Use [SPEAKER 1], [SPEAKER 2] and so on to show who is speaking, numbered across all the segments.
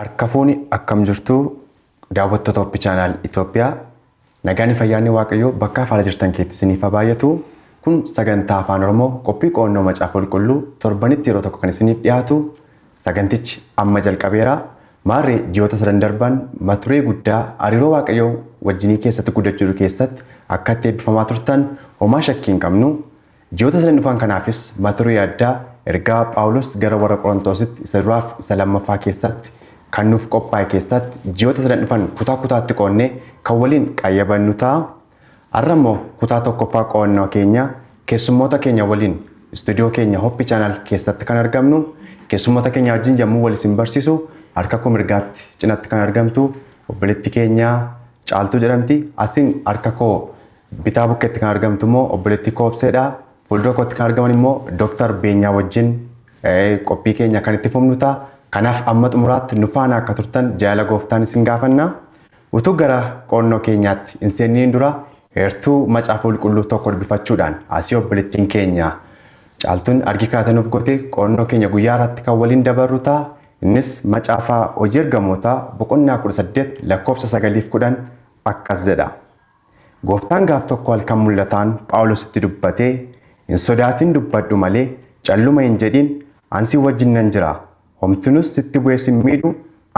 [SPEAKER 1] Harka fuuni akkam jirtu daawwattoota Hooppi Chaanaal Itoophiyaa nagaan fayyaanni Waaqayyoo bakka faala jirtan keetti isiniif baay'atu. Kun sagantaa afaan Oromoo qophii qo'annoo macaafa qulqulluu torbanitti yeroo tokko kan isiniif dhiyaatu. Sagantichi amma jalqabeera. Maarree ji'oota sadan darban maturee guddaa hariiroo Waaqayyoo wajjinii keessatti guddachuu keessatti akka itti eebbifamaa turtan homaa shakkii hin qabnu. Ji'oota sadan dhufan kanaafis maturee addaa ergaa Phaawulos gara warra Qorontositti isa duraaf isa lammaffaa keessatti kan nuuf qophaa'e keessatti ji'oota sadan dhufan kutaa kutaatti qoonnee kan waliin qayyabannu ta'a. Har'a immoo kutaa tokkoffaa qo'annoo keenya keessummoota keenya waliin istuudiyoo keenya Hooppi Chaanaal keessatti kan argamnu. Keessummoota keenya wajjin yommuu wal isin barsiisu harka koo mirgaatti cinatti kan argamtu obboleettii keenya Caaltuu jedhamti. Asiin harka koo bitaa bukkeetti kan argamtu immoo obboleettii Koobseedha. Fuuldura kootti kan argaman immoo Dr. Beenyaa wajjin qophii keenya kan itti fufnu ta'a. Kanaaf amma xumuraatti nu faana akka turtan jaalala gooftaan isin gaafanna. Utuu gara qo'annoo keenyaatti hin seeniin dura heertuu macaafa qulqulluu tokko dubbifachuudhaan asii obboleettiin keenya Caaltuun argii kaatanuuf gootee qo'annoo keenya guyyaa irratti kan waliin dabarru ta'a. Innis macaafa hojii ergamootaa boqonnaa 18 lakkoofsa 9-10 akkas jedha. Gooftaan gaaf tokko halkan mul'ataan Phaawulositti dubbatee hin sodaatin dubbadhu malee calluma hin jedhin ansi wajjin nan jira. Homtunus sitti bu'ee sin miidhu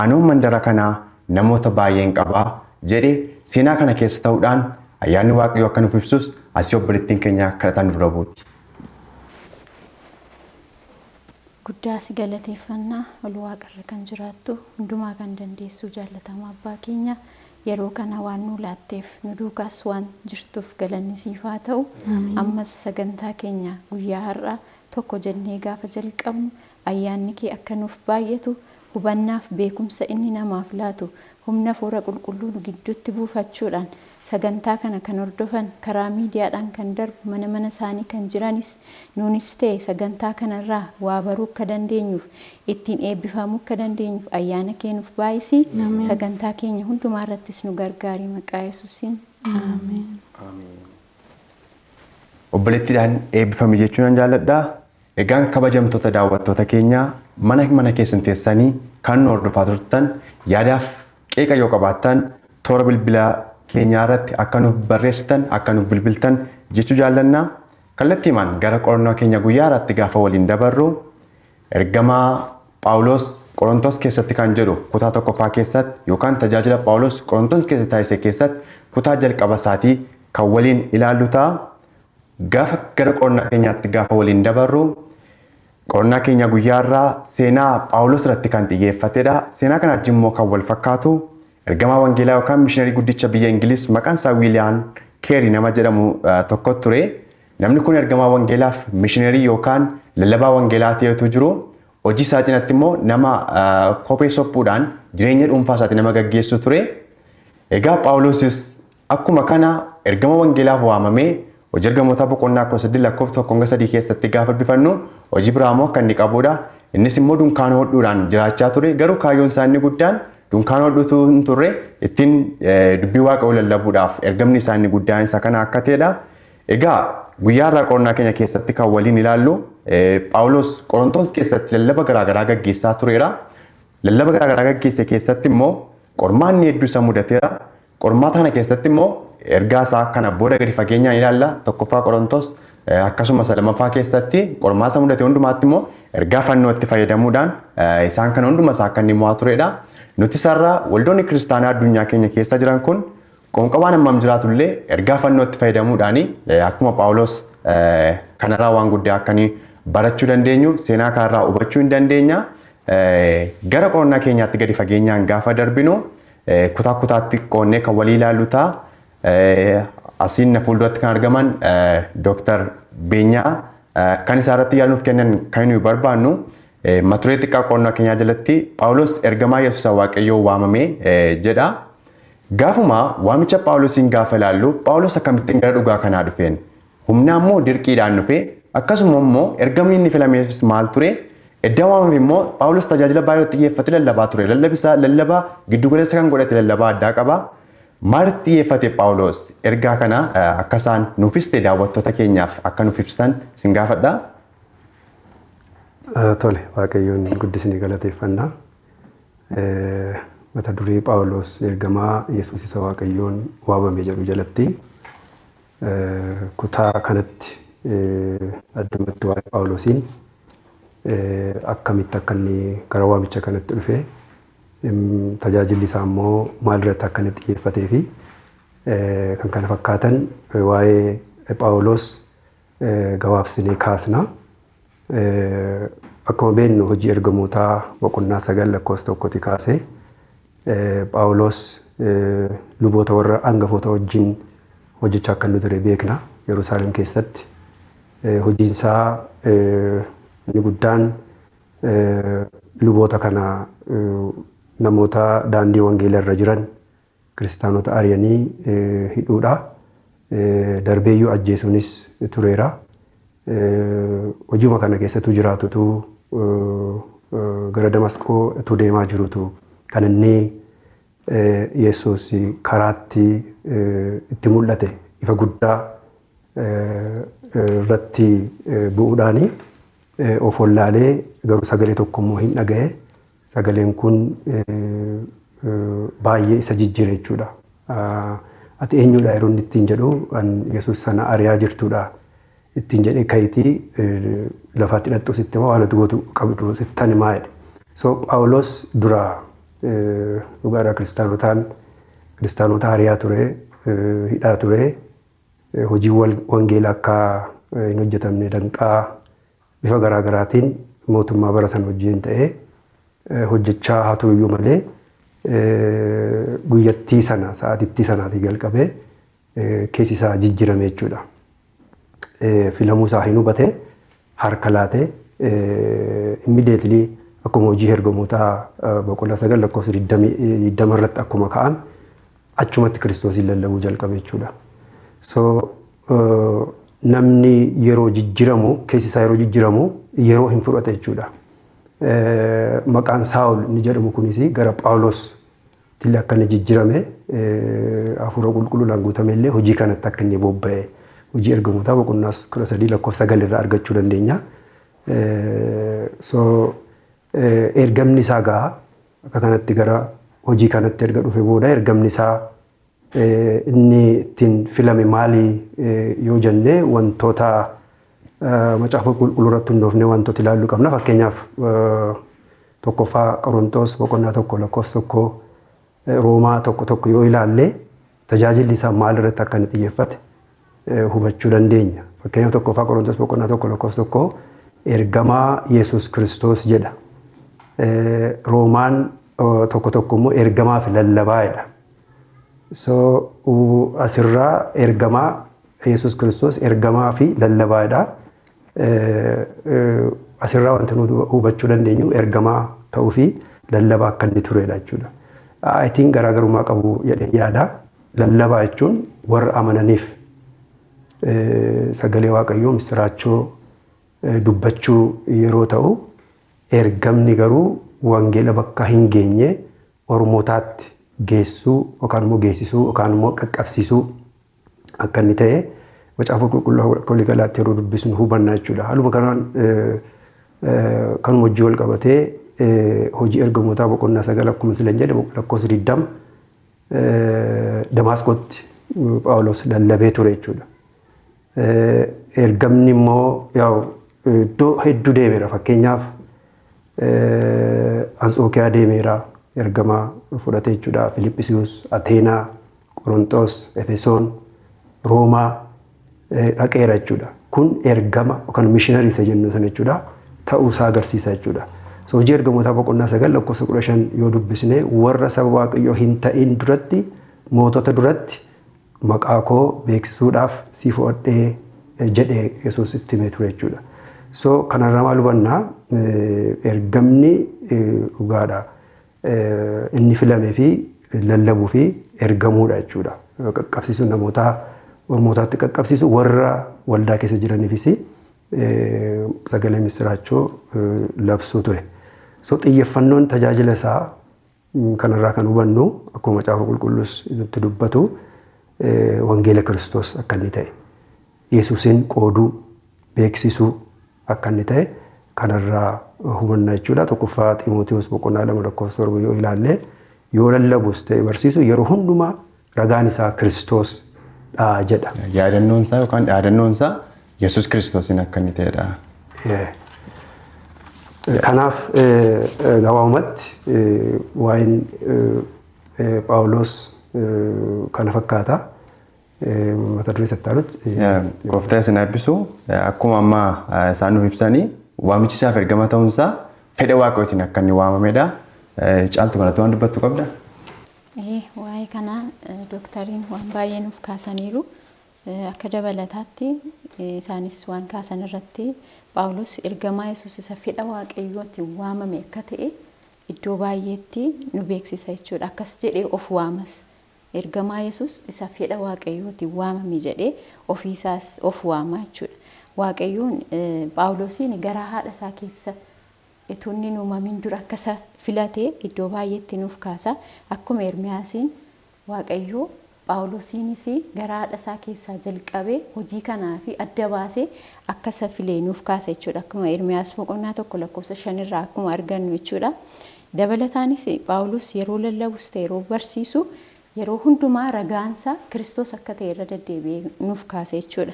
[SPEAKER 1] anoo mandara kanaa namoota baay'een qabaa jedhee seenaa kana keessa ta'uudhaan ayyaanni Waaqayyoo akka nuuf ibsus asii obboleettiin keenya kadhatan dura buuti.
[SPEAKER 2] Guddaa si galateeffannaa ol waaqarra kan jiraattu hundumaa kan dandeessu jaallatamaa abbaa keenya yeroo kana waan nu laatteef nu duukaas waan jirtuuf galanni siif haa ta'u. Ammas sagantaa keenya guyyaa har'aa tokko jennee gaafa jalqabnu ayyaanni kee akka nuuf baay'atu hubannaaf beekumsa inni namaaf laatu humna fuura qulqulluu nu gidduutti buufachuudhaan sagantaa kana kan hordofan karaa miidiyaadhaan kan darbu mana isaanii kan jiranis nuunis ta'e sagantaa kanarraa waa baruu akka dandeenyuuf ittiin eebbifamuu akka dandeenyuuf ayyaana kee nuuf baay'isi. Sagantaa keenya hundumaa irrattis nu gargaari maqaa Yesuusiin. Ameen.
[SPEAKER 1] Obboleettiidhaan eebbifame jechuun jaalladha. Egaan kabajamtoota daawwattoota keenya mana keessan teessanii kan nu hordofaa turtan yaadaaf qeeqa yoo qabaattan toora bilbilaa keenyaa irratti akka nuuf barreessitan akka nuuf bilbiltan jechuu jaallanna. Kallattiimaan gara qorannoo keenya guyyaa irratti gaafa waliin dabarru ergamaa Phaawulos Qorontos keessatti kan jedhu kutaa tokkoffaa keessatti yookaan tajaajila Phaawulos Qorontos keessatti taasise keessatti kutaa jalqaba isaatii kan waliin ilaallu ta'a. Gaafa gara qorannaa keenyaatti gaafa waliin dabarru qorannaa keenya guyyaa irraa seenaa Phaawulos irratti kan xiyyeeffatedha. Seenaa kana wajjin immoo kan wal fakkaatu ergamaa wangeelaa yookaan mishiinarii guddicha biyya Ingiliz maqaan isaa Wiiliyaam Keerii nama jedhamu tokko ture. Namni kun ergamaa wangeelaaf mishiinarii yookaan lallabaa wangeelaa ta'etu jiru. Hojii isaa cinatti immoo nama kophee sophuudhaan jireenya dhuunfaa isaatii nama gaggeessu ture. Egaa Phaawulosis akkuma kana ergama wangeelaaf waamamee hojii ergamootaa boqonnaa 18 lakkoofsa 1-3 keessatti gaafa bifannu hojii biraa immoo kan inni qabudha. Innis immoo dunkaana hodhuudhaan jiraachaa ture. Garuu kaayyoon isaa inni guddaan dunkaana hodhuutu hin turre ittiin dubbii Waaqayyoo lallabuudhaaf ergamni isaa inni guddaan isa kana akka ta'edha. Egaa guyyaa irraa qorannaa keenya keessatti kan waliin ilaallu Phaawulos Qorontos keessatti lallaba garaagaraa gaggeessaa tureera. Lallaba garaagaraa gaggeesse keessatti immoo qormaanni hedduu isa mudateera. Qormaata kana keessatti immoo ergaa isaa kana booda gadi fageenyaan ilaalla. Tokkoffaa Qorontos akkasumas lammaffaa keessatti qormaata mudate hundumaatti immoo ergaa fannoo itti fayyadamuudhaan isaan kana hunduma isaa akka inni mo'aa turedha. Nuti sarara waldoonni kiristaanaa addunyaa keenya keessa jiran kun qoonqabaan hammam jiraatullee ergaa fannoo itti fayyadamuudhaan akkuma Phaawulos kanarraa waan guddaa akkanii barachuu dandeenyu seenaa kanarraa hubachuu hin dandeenya. Gara qorannaa keenyaatti gadi fageenyaan gaafa darbinu kutaa kutaatti qoonnee kan walii ilaallu ta'a. Asiin fuulduratti kan argaman Dr. Beenyaa kan isaa irratti yaaduuf kennan kan nuyi barbaannu maturee xiqqaa qorannoo keenyaa jalatti Phaawulos ergamaa Yesuus Waaqayyoo waamamee jedha. Gaafuma waamicha Phaawulosiin gaafa ilaallu Phaawulos akkamittiin gara dhugaa kanaa dhufeen humnaan immoo dirqiidhaan dhufe akkasuma immoo ergamni inni filameefis maal ture edda waamame immoo Phaawulos tajaajila baay'ee xiyyeeffatee lallabaa ture. Lallabisaa lallabaa giddugaleessa kan godhate lallabaa addaa qaba. Maalitti xiyyeeffate Phaawulos ergaa kana akka isaan nuufis ta'e daawwattoota keenyaaf akka nuuf ibsitan sin gaafadha.
[SPEAKER 3] Tole Waaqayyoon guddisni galateeffannaa. mata duree Phaawulos ergamaa Yesuus isa Waaqayyoon waamame jedhu jalatti kutaa kanatti addumatti waa'ee Phaawulosiin akkamitti akka inni gara waamicha kanatti dhufe tajaajilli isaa immoo maalirratti akka inni xiyyeeffatee fi kan kana fakkaatan waa'ee Phaawulos gabaabsinee kaasna. Akkuma beeknu hojii ergamootaa boqonnaa 9 lakkoofsa 1tti kaasee Phaawulos luboota warra hangafoota wajjin hojjechaa akka inni ture beekna. Yerusaalem keessatti hojiinsaa inni guddaan luboota kana namoota daandii wangeelaa irra jiran kiristaanota ari'anii hidhuudha. Darbeeyyuu ajjeesuunis tureera. Hojiuma kana keessattuu jiraatutu gara Damasqoo utuu deemaa jirutu kan inni Yesuus karaatti itti mul'ate ifa guddaa irratti bu'uudhaani of wallaalee garuu sagalee tokko immoo hin dhaga'e. Sagaleen kun baay'ee isa jijjiire jechuudha. Ati eenyudha yeroo inni ittiin jedhu Yesuus sana ari'aa jirtudha. Ittiin jedhee kayitii lafaatti hidhattu sitti immoo waan gootu qabdu sittan himaa jedhe. So Phaawulos dura dhugaadhaa kiristaanota ari'aa ture, hidhaa ture, hojii wangeelaa akka hin hojjetamne danqaa bifa garaa garaatiin mootummaa bara sana wajjin ta'ee hojjechaa haa turuyyuu malee guyyattii sana sa'aatittii sanaatii jalqabee keessi isaa jijjiirame jechuudha. Filamuu isaa hin hubate harka laatee immediately akkuma hojii ergamootaa boqonnaa 9 lakkoofsa 20 irratti akkuma ka'an achumatti Kiristoosiin lallabuu jalqabe jechuudha. So namni yeroo jijjiiramu keessi isaa yeroo jijjiiramu yeroo hin fudhate jechuudha. Maqaan Saa'ol inni jedhamu kunis gara Phaawulos tillee akka inni jijjiirame hafuura qulqulluudhaan guutame illee hojii kanatti akka inni bobba'e hojii ergamootaa boqonnaa 13 lakkoofsa 9 irraa argachuu dandeenya. So ergamni isaa gahaa akka kanatti gara hojii kanatti erga dhufe booda ergamni isaa inni ittiin filame maali yoo jenne wantoota macaafa qulqulluu irratti hundoofnee wantoota ilaalluu qabna. Fakkeenyaaf tokkoffaa Qorontos boqonnaa 1 lakkoofsa 1 Roomaa 1 yoo ilaalle tajaajilli isaa maal irratti akka inni xiyyeeffate hubachuu dandeenya. Fakkeenyaaf tokkoffaa Qorontos boqonnaa 1 lakkoofsa 1 ergamaa Yesuus Kiristoos jedha. Roomaan 1 immoo ergamaa fi lallabaadha. So asirraa ergamaa Yesuus Kiristoos ergamaa fi lallabaadha. Asirraa wanti nuti hubachuu dandeenyu ergamaa ta'uu fi lallabaa akka inni turedha jechuudha. I think garaagarummaa qabu jedhee yaada. Lallabaa jechuun warra amananiif sagalee Waaqayyoo misiraachoo dubbachuu yeroo ta'u, ergamni garuu wangeela bakka hin geenye ormootaatti geessuu yookaan immoo geessisuu yookaan immoo qaqqabsiisuu akka inni ta'e macaafa qulqulluu walii galaatti yeroo dubbisnu hubanna jechuudha. Haaluma kanaan kanuma hojii wal qabatee hojii ergamootaa boqonnaa 9 akkuma silan jedhe lakkoofsa 20 Damaasqootti Phaawulos lallabee ture jechuudha. Ergamni immoo iddoo hedduu deemeera. Fakkeenyaaf Anxookiyaa deemeera ergamaa fudhatee jechuudha. Filiphisius, Ateenaa, Qorontos, Efesoon, Roomaa dhaqeera jechuudha. Kun ergama yookaan mishiinarii isa jennu sana jechuudha ta'uu isaa agarsiisa jechuudha. So hojii ergamootaa boqonnaa 9 lakkoofsa 15 yoo dubbisne warra saba Waaqayyoo hin ta'in duratti mootota duratti maqaa koo beeksisuudhaaf si fudhadhee jedhee Yesuus itti himee ture jechuudha. So kanarraa maal hubannaa ergamni dhugaadha. Inni filamee fi lallabuu fi ergamuudha jechuudha. Qaqqabsiisuu namootaa ormootaatti qaqqabsiisu warra waldaa keessa jiraniifis sagalee misiraachoo labsuu ture. So xiyyeeffannoon tajaajila isaa kanarraa kan hubannu akkuma macaafa qulqulluus nutti dubbatu wangeela Kiristoos akka inni ta'e, Yesuusin qooduu, beeksisuu akka inni ta'e kanarraa hubanna jechuudha. Tokkoffaa Xiimotewos boqonnaa 2:7 yoo ilaalle yoo lallabus ta'e barsiisu yeroo hundumaa ragaan isaa Kiristoos jedha.
[SPEAKER 1] Yaadannoon isaa yookaan dhaadannoon isaa Yesuus Kiristoosin akka inni ta'edha.
[SPEAKER 3] Kanaaf gabaabumatti waa'een Phaawulos kana fakkaata. Mata duree sattaanutti.
[SPEAKER 1] Gooftaan isin eebbisu akkuma amma isaan nuuf ibsanii waamichi isaaf ergama ta'uunsaa fedha Waaqayyootiin akka inni waamamedha. Caaltu kanatti waan dubbattu qabda?
[SPEAKER 2] Waa'ee kana dooktariin waan baay'ee nuuf kaasaniiru. Akka dabalataatti isaanis waan kaasan irratti Phaawulos ergamaa Yesuus isa fedha Waaqayyootiin waamame akka ta'e iddoo baay'eetti nu beeksisa jechuudha. Akkas jedhee of waamas. Ergamaa Yesuus isa fedha Waaqayyootiin waamame jedhee ofiisaas of waama jechuudha. Waaqayyoon Phaawulosiin garaa haadha isaa keessa utuu inni hin uumamin dura akka isa filatee iddoo baay'eetti nuuf kaasa. Akkuma Ermiyaasiin Waaqayyoo Phaawulosiinis garaa haadha isaa keessaa jalqabee hojii kanaa fi adda baasee akka isa filee nuuf kaasa jechuudha. Akkuma Ermiyaas boqonnaa 1:5 irraa akkuma argannu jechuudha. Dabalataanis Phaawulos yeroo lallabus ta'e yeroo barsiisu yeroo hundumaa ragaansa Kiristoos akka ta'e irra deddeebi'ee nuuf kaasa jechuudha.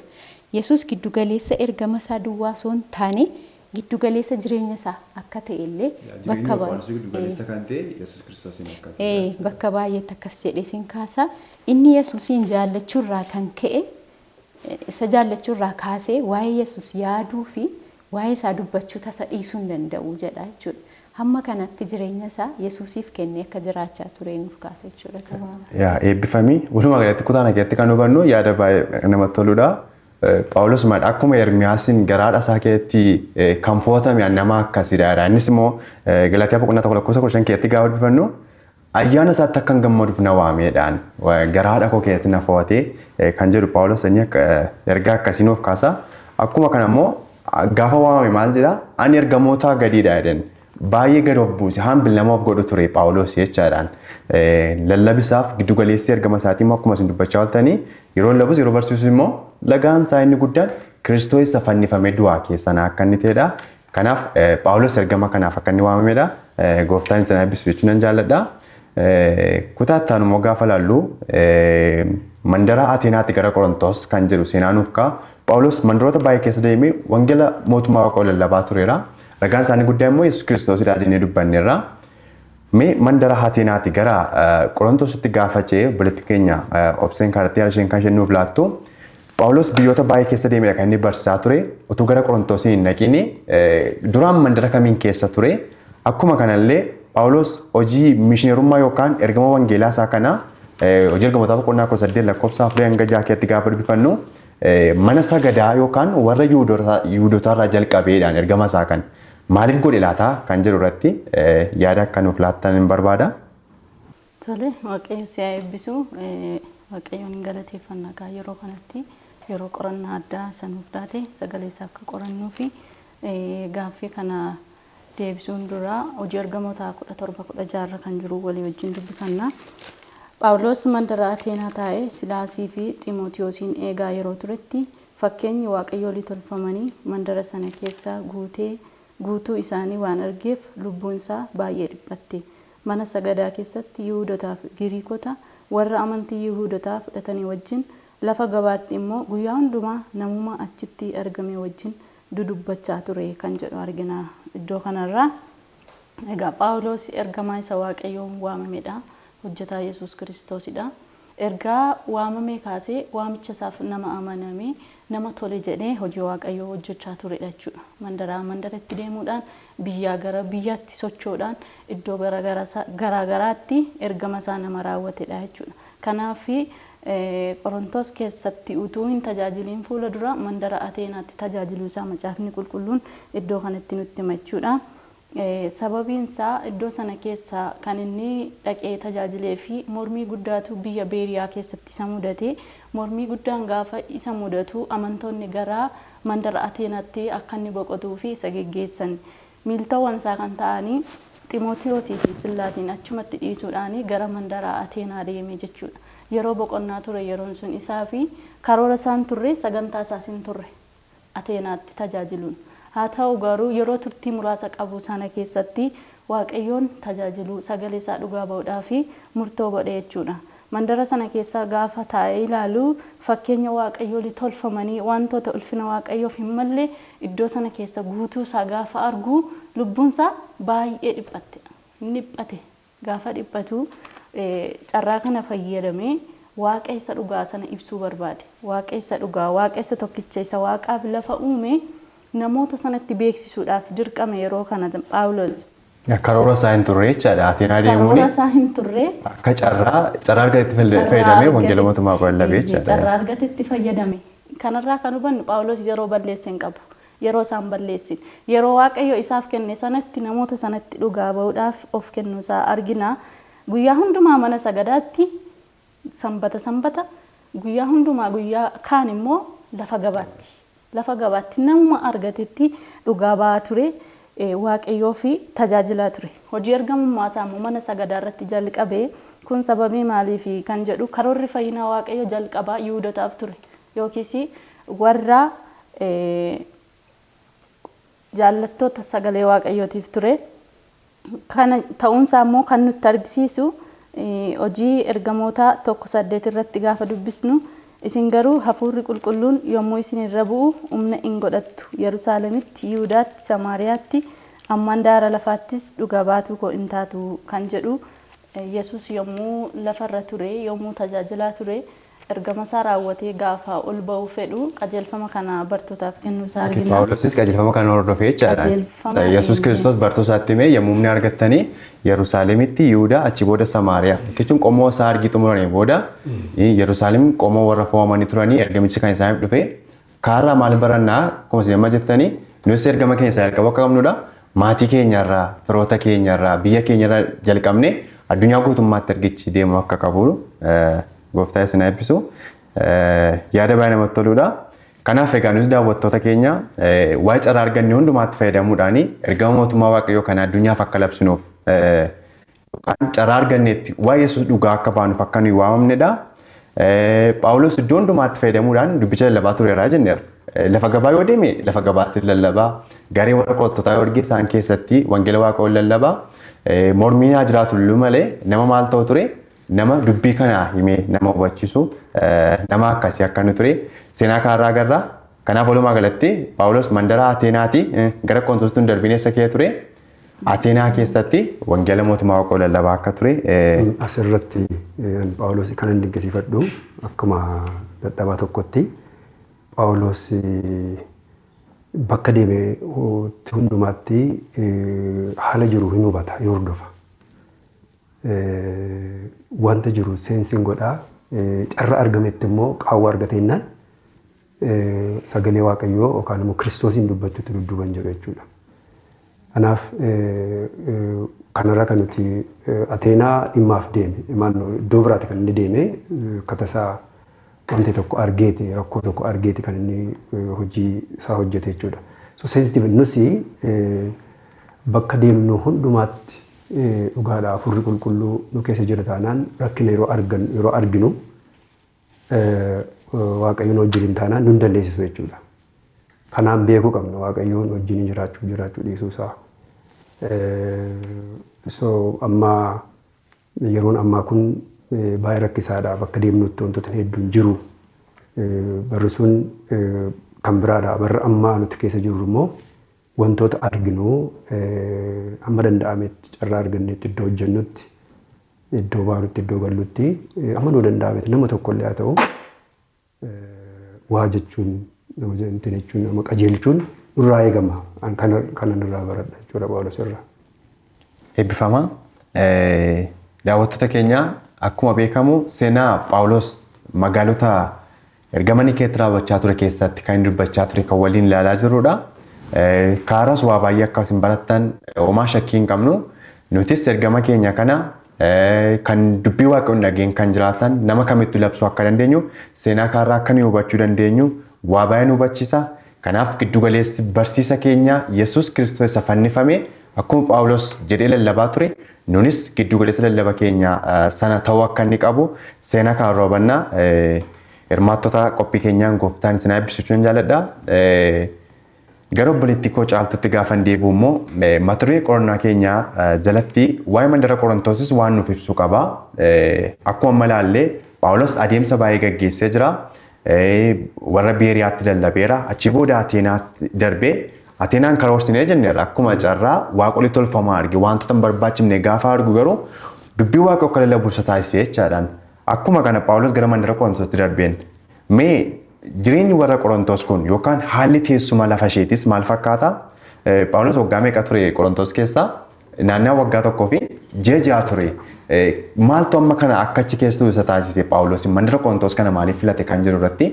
[SPEAKER 2] Yesuus giddugaleessa ergama isaa duwwaa osoo hin taane giddugaleessa jireenya isaa akka ta'e illee bakka baay'eetti akkas jedhee sin kaasa. Inni Yesuusin jaallachuurraa kan ka'e isa jaallachuurraa kaasee waa'ee Yesuus yaaduu fi waa'ee isaa dubbachuu tasa dhiisuu hin danda'u jedha jechuudha. Hamma kanatti jireenya isaa Yesuusiif kennee akka jiraachaa ture nuuf kaasa jechuudha.
[SPEAKER 1] Eebbifamii walumaa galatti kutaa keessatti kan hubannu yaada baay'ee namatti toludha. Phaawulos akkuma Ermiyaasiin garaadha isaa keessatti kan footame nama akkasiidha. Innis immoo Galaatiyaa boqonnaa 1:5 keessatti gaafa dubbifannu ayyaana isaatti akka gammaduuf na waameedhaan garaadha koo keessatti na footee kan jedhu Phaawulos ergaa akkasii nuuf kaasa. Akkuma kana immoo gaafa waamame maal jedha? Ani ergamoota gadiidha jedhan. Baay'ee gad of buuse hambil nama of godhu ture Phaawulos jechaadhaan. Lallabisaaf giddugaleessi ergama isaatii immoo akkuma isin dubbachaa ooltanii yeroo lallabus yeroo barsiisus immoo lagaan isaa inni guddaan Kiristoos isa fannifamee du'aa keessaa akka inni ta'edha. Kanaaf Phaawulos ergama kanaaf akka inni waamamedha. Gooftaan isin eebbisu jechuun nan jaalladha. Kutaa itti aanu immoo gaafa laallu mandara Ateenaatti gara Qorontos kan jedhu seenaa nuuf ka'a. Phaawulos mandaroota baay'ee keessa deemee wangeela mootummaa Waaqayyoo lallabaa tureera. Ragaan isaanii guddaa immoo Yesuus Kiristoosidha jennee dubbanneerra. Mee mandara Ateenaatti gara Qorontositti gaafa ce'ee obboleettii keenya obseen kaartii isheen kan isheen nuuf laattu. Phaawulos biyyoota baay'ee keessa deemee kan inni barsiisaa ture. Utuu gara Qorontosii hin dhaqine duraan mandara kamiin keessa ture. Akkuma kanallee Phaawulos hojii mishineerummaa yookaan ergama wangeelaa isaa kana hojii ergamootaa boqonnaa 8 lakkoofsa 4 hanga 6 keessatti gaafa dubbifannu mana sagadaa yookaan warra Yihuudootarraa jalqabeedhaan ergama isaa kan maaliif godhe laata kan jedhu irratti yaada akka nuuf laattan hin barbaada.
[SPEAKER 4] Tole, Waaqayyo si haa eebbisu. Waaqayyoon hin galateeffannaa yeroo kanatti yeroo qorannaa addaa sanuuf laate sagalee isaa akka qorannuu fi gaaffii kana deebisuun dura hojii ergamoota 17-16 kan jiru walii wajjin dubbifanna. Phaawulos mandara Ateenaa taa'ee Silaasii fi Xiimotewosiin eegaa yeroo turetti fakkeenyi waaqayyoolii tolfamanii mandara sana keessa guutuu isaanii waan argeef lubbuun isaa baay'ee dhiphatte. Mana sagadaa keessatti Yihuudotaa fi Giriikota warra amantii Yihuudotaa fudhatanii wajjin lafa gabaatti immoo guyyaa hundumaa namuma achitti argame wajjin dudubbachaa ture kan jedhu argina iddoo kanarraa. Egaa Phaawulos ergamaa isa Waaqayyoon waamamedha. Hojjetaa Yesuus Kiristoosidha. Ergaa waamamee kaasee waamicha isaaf nama amanamee nama tole jedhee hojii Waaqayyoo hojjechaa turedha jechuudha. Mandaraa mandaratti deemuudhaan biyyaa gara biyyaatti sochoodhaan iddoo garaagaraatti ergama isaa nama raawwatedha jechuudha. Kanaaf Qorontos keessatti utuu hin tajaajiliin fuula dura mandara Ateenaatti tajaajiluu isaa macaafni qulqulluun iddoo kanatti nutti hima jechuudha. Sababiin isaa iddoo sana keessa kan inni dhaqee tajaajilee fi mormii guddaatu biyya Beeriyaa keessatti isa mudate. Mormii guddaan gaafa isa mudatu amantoonni gara mandara Ateenaatti akka inni boqotuu fi isa geggeessan. Miiltawwan isaa kan ta'anii Xiimotewosii fi Sillaasiin achumatti dhiisuudhaan gara mandara Ateenaa deeme jechuudha. Yeroo boqonnaa ture yeroon sun isaa fi karoora isaan turre sagantaa isaas hin turre Ateenaatti tajaajiluun. haa ta'u garuu yeroo turtii muraasa qabu sana keessatti waaqayyoon tajaajiluu sagalee isaa dhugaa ba'uudhaa fi murtoo godhe jechuudha. Mandara sana keessa gaafa taa'ee ilaalu fakkeenya waaqayyoolii tolfamanii wantoota ulfina waaqayyoof hin malle iddoo sana keessa guutuu isaa gaafa argu lubbuunsaa baay'ee dhiphate. Gaafa dhiphatu carraa kana fayyadamee waaqa isa dhugaa sana ibsuu barbaade. Waaqa isa dhugaa, waaqa isa tokkicha isa waaqaaf lafa uume namoota sanatti beeksisuudhaaf dirqame yeroo kana Phaawulos.
[SPEAKER 1] Karoora isaa hin turre jechaadha. Ateenaa deemuun
[SPEAKER 4] Karoora isaa hin turre.
[SPEAKER 1] Akka carraa argatetti fayyadamee wangeela mootummaa qolabee jechaadha.
[SPEAKER 4] Carraa argatetti fayyadame. Kanarraa kan hubannu Phaawulos yeroo balleesse hin qabu. Yeroo isaan balleessin. Yeroo waaqayyo isaaf kenne sanatti namoota sanatti dhugaa ba'uudhaaf of kennu isaa argina. Guyyaa hundumaa mana sagadaatti sanbata guyyaa hundumaa guyyaa kaan immoo lafa gabaatti nama argatetti dhugaa ba'aa ture. Waaqayyoo fi tajaajilaa ture. Hojii ergamummaa isaa immoo mana sagadaa irratti jalqabee kun sababii maaliif kan jedhu karoorri fayyinaa waaqayyo jalqabaa Yihuudootaaf ture yookiis warra jaallattoota sagalee waaqayyootiif ture. Kana ta'uunsaa immoo kan nutti argisiisu hojii ergamoota 1:8 irratti gaafa dubbisnu isin garuu hafuurri qulqulluun yommuu isin irra bu'u humna hin godhattu Yerusaalemitti, Yihuudaatti, Samaariyaatti, ammaan daara lafaattis dhugaa baatuu koo hin taatu kan jedhu Yesuus yommuu lafarra ture, yommuu tajaajilaa ture, ergama isaa raawwatee gaafa ol ba'uu fedhu qajeelfama kana bartootaaf kennuu isaa argina.
[SPEAKER 1] Phaawulosis qajeelfama kana hordofee jechaadha. Yesuus Kiristoos bartootaatti himee yommuu humna argattanii Yerusaalemitti, Yihuudaa, achi booda Samaariyaa jechuun qomoo isaa argii xumuranii booda Yerusaalem qomoo warra fo'amanii turanii ergamichi kan isaaniif dhufe kaarraa maal barannaa akkuma isin amma jettanii nus ergama keenya isaa jalqaba akka qabnudha. Maatii keenyarraa, firoota keenyarraa, biyya keenyarraa jalqabne addunyaa guutummaatti ergichi deemu akka qabu gooftaa isin eebbisu yaada baay'ee namatti toludha. Kanaaf egaa nus daawwattoota keenya waa'ee carraa arganne hundumaatti fayyadamuudhaan ergama mootummaa waaqayyoo kana addunyaaf akka labsinuuf yookaan carraa arganneetti waa'ee Yesuus dhugaa akka baanuuf akka nuyi waamamnedha. Phaawulos iddoo hundumaatti fayyadamuudhaan dubbicha lallabaa tureera jenneera. Lafa gabaa yoo deeme lafa gabaatti lallabaa, garee warra qottootaa yoo arge isaan keessatti wangeela waaqayyoo lallabaa, mormiin haa jiraatu malee nama maal ta'u ture? Nama dubbii kana himee nama hubachiisu nama akkasii akka inni ture seenaa kanarraa agarra. Kanaaf walumaa galatti Phaawulos mandara Ateenaati gara Qorontoositti darbinee isa kee ture. Ateenaa keessatti wangeela mootummaa waaqayyoo lallabaa akka ture.
[SPEAKER 3] Asirratti Phaawulos kan inni dinqisiifadhu akkuma dadhabaa tokkotti Phaawulos bakka deeme hundumaatti haala jiru hin hubata, hin hordofa. Wanta jiru seensiin godhaa carra argametti immoo qaawwa argateennan sagalee waaqayyoo yookaan immoo Kiristoosiin dubbachuutti dudduuban jiru jechuudha. Kanaaf kanarraa kan nuti Ateenaa dhimmaaf deeme iddoo biraatti kan inni deeme katasaa wanti tokko argeeti rakkoo tokko argeeti kan inni hojii isaa hojjete jechuudha. So sensitive nusi bakka deemnu hundumaatti dhugaadhaa hafuurri qulqulluu nu keessa jira taanaan rakkina yeroo arginu waaqayyoon wajjin taanaan nu dandeessisu jechuudha. Kanaan beekuu qabna waaqayyoon wajjin jiraachuu dhiisuu isaa. So amma yeroon ammaa kun baay'ee rakkisaadha bakka deemnutti wantoota hedduun jiru. Barri sun kan biraadha. Barri ammaa nuti keessa jirru immoo wantoota arginu amma danda'ametti carraa argannetti iddoo hojjennutti iddoo baanutti iddoo gallutti amma nuu danda'ametti nama tokkollee haa ta'u waa jechuun nama jechuun nama qajeelchuun nurraa eegama kana nurraa baradha jechuudha Phaawulos irraa.
[SPEAKER 1] Eebbifama. Daawwattoota keenya akkuma beekamu seenaa Phaawulos magaalota ergamanii keetti raawwachaa ture keessatti kan dubbachaa ture kan waliin ilaalaa jirrudha. Kaaras waa baay'ee akka isin barattan homaa shakkii hin qabnu. Nutis ergama keenya kana kan dubbii waaqayyoon dhageen kan jiraatan nama kamittuu labsuu akka dandeenyu seenaa kaarraa akka nu hubachuu dandeenyu waa baay'ee nu hubachiisa. Kanaaf giddu galeessi barsiisa keenya Yesuus Kiristoos isa fannifame akkuma Phaawulos jedhee lallabaa ture nunis giddu galeessa lallaba keenya sana ta'uu akka inni qabu seenaa kana roobannaa hirmaattota qophii keenyaan gooftaan isin eebbisuu jaalladha. Gara obboleettii koo caaltutti gaafan deebi'u immoo mata duree qorannaa keenyaa jalatti waa'ee mandara Qorontoosis waan nuuf ibsu qaba. Akkuma amma ilaallee Phaawulos adeemsa baay'ee gaggeessee jira. Warra Beeriyaatti lallabeera. Achi booda Ateenaatti darbee Ateenaan karoorsinee jenneerra. Akkuma carraa waaqolii tolfamaa arge wantoota hin barbaachifne gaafa argu garuu dubbii waaqa akka lallabu isa taasisee jechaadhaan. Akkuma kana Phaawulos gara mandara Qorontoosti darbeen. Mee jireenyi warra Qorontoos kun yookaan haalli teessuma lafa isheetis maal fakkaata? Phaawulos waggaa meeqa ture Qorontoos keessa? Naannoo waggaa tokkoo fi ji'a ja'a ture. Maaltu amma kana akka achi keessattuu isa taasise Phaawulos mandara Qorontoos kana maaliif filate kan jiru irratti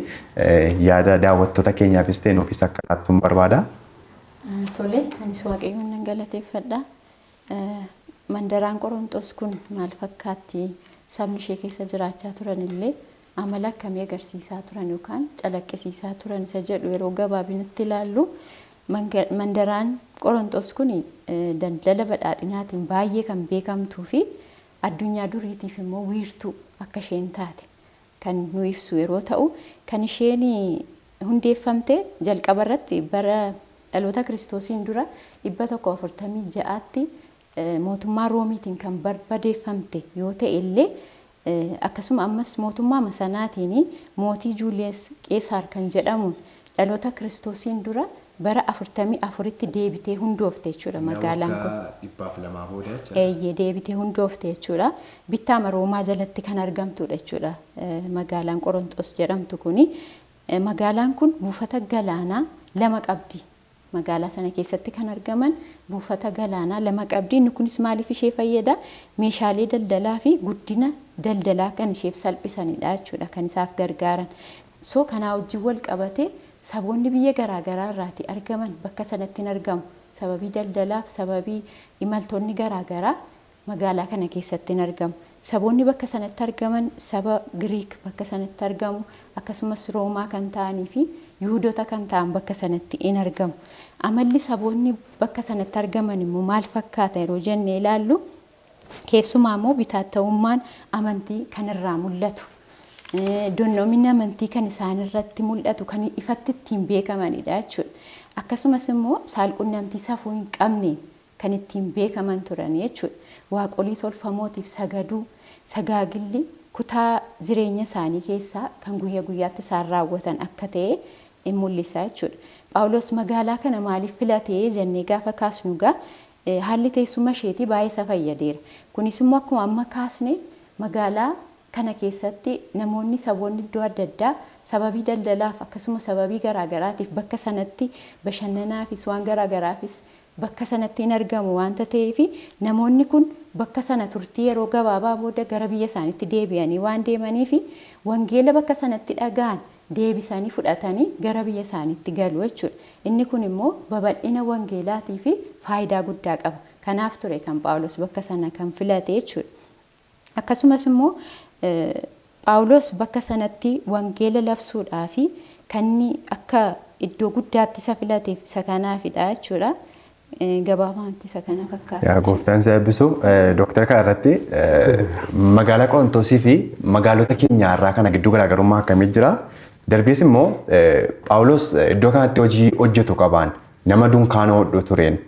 [SPEAKER 1] yaada daawwattoota keenyaafis ta'e nuufis akka laattuun barbaada.
[SPEAKER 2] Tole, anis waaqayyoon nan galateeffadha. Mandaraan Qorontoos kun maal fakkaatti? Sabni ishee keessa jiraachaa turan illee amala akkamii agarsiisaa turan yookaan calaqqisiisaa turan isa jedhu yeroo gabaabinatti ilaallu mandaraan Qorontoos kun daldala badhaadhinaatiin baay'ee kan beekamtuu fi addunyaa duriitiif immoo wiirtuu akka isheen taate kan nu ibsu yeroo ta'u kan isheen hundeeffamte jalqaba irratti bara dhaloota Kiristoosiin dura 146tti mootummaa Roomiitiin kan barbadeeffamte yoo ta'e illee akkasuma ammas mootummaa sanaatiin mootii Juuliyees Qeesaar kan jedhamu dhaloota Kiristoosiin dura bara 44tti deebitee hundoofte jechuudha magaalaan kun. Deebitee hundoofte jechuudha. Bittaa Roomaa jalatti kan argamtudha jechuudha magaalaan Qorontoos jedhamtu kuni. Magaalaan kun buufata galaanaa lama qabdi. Magaalaa sana keessatti kan argaman buufata galaanaa lama qabdi. Inni kunis maaliif ishee fayyada? Meeshaalee daldalaa fi guddina daldalaa kan isheef salphisanidha jechuudha kan isaaf gargaaran. So kanaa wajjin wal qabate saboonni biyya garaagaraa irraati argaman bakka sanatti hin argamu. Sababii daldalaaf sababii imaltoonni garaagaraa magaalaa kana keessatti hin argamu. Saboonni bakka sanatti argaman saba Giriik bakka sanatti argamu akkasumas Roomaa kan ta'anii fi Yihuudoota kan ta'an bakka sanatti hin argamu. Amalli saboonni bakka sanatti argaman immoo maal fakkaata yeroo jennee ilaallu keessumaa immoo bitaatta'ummaan amantii kan irraa mul'atu. Donnoomina amantii kan isaan irratti mul'atu kan ifatti ittiin beekamanidha jechuudha. Akkasumas immoo saalqunnamtii safuu hin qabne kan ittiin beekaman turan jechuudha. Waaqolii tolfamootiif sagaduu, sagaagilli kutaa jireenya isaanii keessaa kan guyyaa guyyaatti isaan raawwatan akka ta'e in mul'isa jechuudha. Phaawulos magaalaa kana maaliif filatee jennee gaafa kaasnu egaa haalli teessuma isheetii baay'ee isa fayyadeera. Kunis immoo akkuma amma kaasne magaalaa kana keessatti namoonni saboonni iddoo adda addaa sababii daldalaaf akkasuma sababii garaagaraatiif bakka sanatti bashannanaafis waan garaagaraafis bakka sanatti hin argamu waanta ta'eef namoonni kun bakka sana turtii yeroo gabaabaa booda gara biyya isaaniitti deebi'anii waan deemaniif wangeela bakka sanatti dhaga'an deebisanii fudhatanii gara biyya isaaniitti galu jechuudha. Inni kun immoo babal'ina wangeelaatii fi faayidaa guddaa qaba. Kanaaf ture kan Phaawulos bakka sana kan filate jechuudha. Akkasumas immoo Phaawulos bakka sanatti wangeela labsuudhaa fi kan akka iddoo guddaatti isa filateef isa kanaafidha jechuudha. Gabaabumatti isa kana fakkaata.
[SPEAKER 1] Yaa gooftaan si eebbisu doktara kana irratti magaalaa Qorontoosii fi magaalota keenya irraa kana gidduu garaagarummaa akkamii jira? Darbees immoo Phaawulos iddoo kanatti hojii hojjetu qabaan nama dunkaana hodhu tureen